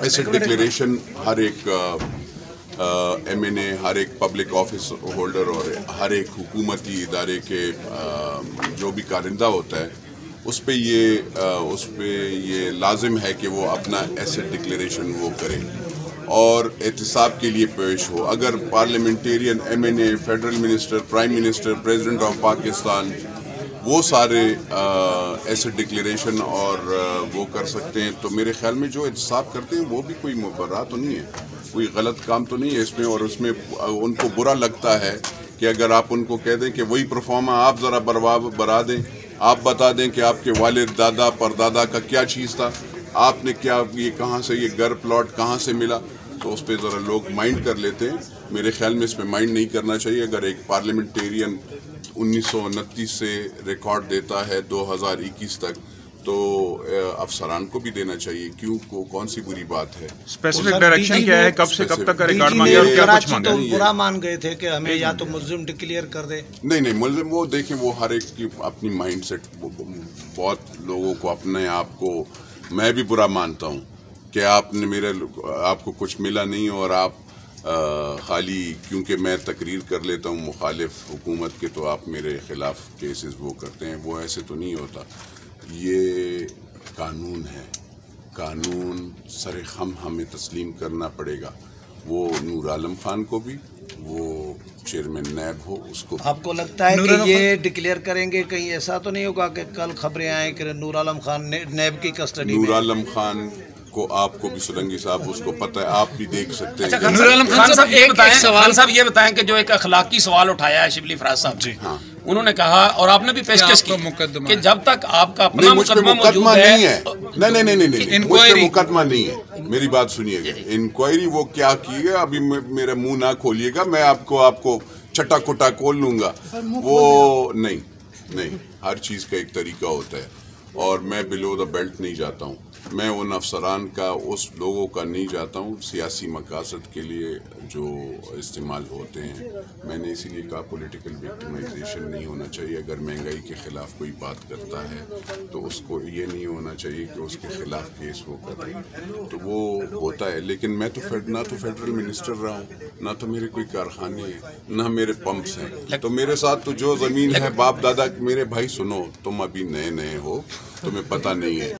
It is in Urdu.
ایسے ڈکلیریشن ہر ایک MNA، ہر ایک پبلک آفس ہولڈر اور ہر ایک حکومتی ادارے کے جو بھی کارندہ ہوتا ہے اس پہ یہ لازم ہے کہ وہ اپنا ایسٹ ڈکلیریشن وہ کرے اور احتساب کے لیے پیش ہو۔ اگر parliamentarian, MNA، federal minister, prime minister, president of Pakistan وہ سارے ایسٹ ڈکلیریشن اور وہ کر سکتے ہیں تو میرے خیال میں جو احتساب کرتے ہیں وہ بھی کوئی مبررہ تو نہیں ہے، کوئی غلط کام تو نہیں ہے اس میں، اور اس میں ان کو برا لگتا ہے کہ اگر آپ ان کو کہہ دیں کہ وہی پرفارما آپ ذرا برا دیں، آپ بتا دیں کہ آپ کے والد، دادا، پردادا کا کیا چیز تھا، آپ نے کیا، یہ کہاں سے، یہ گھر پلاٹ کہاں سے ملا، تو اس پہ ذرا لوگ مائنڈ کر لیتے ہیں۔ میرے خیال میں اس پہ مائنڈ نہیں کرنا چاہیے۔ اگر ایک پارلیمنٹیرین 1929 سے ریکارڈ دیتا ہے 2021 تک تو افسران کو بھی دینا چاہیے، کون سی بری بات ہے؟ اسپیسیفک ڈائریکشن کیا ہے، کب سے کب تک کا ریکارڈ مانگا اور کیا کچھ مانگا؟ تو برا مان گئے تھے کہ ہمیں یا تو ملزم ڈکلیئر کر دے۔ نہیں ملزم، وہ دیکھیں وہ ہر ایک کی اپنی مائنڈ سیٹ، بہت لوگوں کو اپنے آپ کو، میں بھی برا مانتا ہوں کہ آپ کو کچھ ملا نہیں اور آپ خالی کیونکہ میں تقریر کر لیتا ہوں مخالف حکومت کے تو آپ میرے خلاف کیسز وہ کرتے ہیں، وہ ایسے تو نہیں ہوتا۔ یہ قانون ہے، قانون سر خم ہمیں تسلیم کرنا پڑے گا۔ وہ نور عالم خان کو بھی، وہ چیئرمین نیب ہو اس کو۔ آپ کو لگتا ہے کہ یہ ڈکلیئر کریں گے، کہیں ایسا تو نہیں ہوگا کہ کل خبریں آئیں کہ نور عالم خان نیب کی کسٹڈی میں؟ نور عالم خان کو آپ کو بھی سلنگی صاحب اس کو پتہ ہے، آپ بھی دیکھ سکتے ہیں۔ نور عالم خان صاحب یہ بتائیں کہ جو ایک اخلاقی سوال اٹھایا ہے شبلی فراز صاحب جی، انہوں نے کہا اور آپ نے بھی پیشکش کی کہ جب تک آپ کا اپنا مقدمہ موجود نہیں ہے، نہیں مجھ پہ مقدمہ نہیں ہے، میری بات سنیے گا۔ انکوائری وہ کیا کی ہے، ابھی میرا منہ نہ کھولیے گا، میں آپ کو چھٹا کھٹا کھول لوں گا، وہ نہیں، ہر چیز کا ایک طریقہ ہوتا ہے اور میں بلو دا بیلٹ نہیں جاتا ہوں، میں ان افسران کا، اس لوگوں کا نہیں جاتا ہوں سیاسی مقاصد کے لیے جو استعمال ہوتے ہیں۔ میں نے اسی لیے کہا پولیٹیکل وکٹمائزیشن نہیں ہونا چاہیے۔ اگر مہنگائی کے خلاف کوئی بات کرتا ہے تو اس کو یہ نہیں ہونا چاہیے کہ اس کے خلاف کیس وہ کرے، تو وہ ہوتا ہے۔ لیکن میں تو نہ تو فیڈرل منسٹر رہا ہوں، نہ تو میرے کوئی کارخانے ہیں، نہ میرے پمپس ہیں، تو میرے ساتھ تو جو زمین ہے باپ دادا، میرے بھائی سنو، تم ابھی نئے ہو، تمہیں پتہ نہیں ہے۔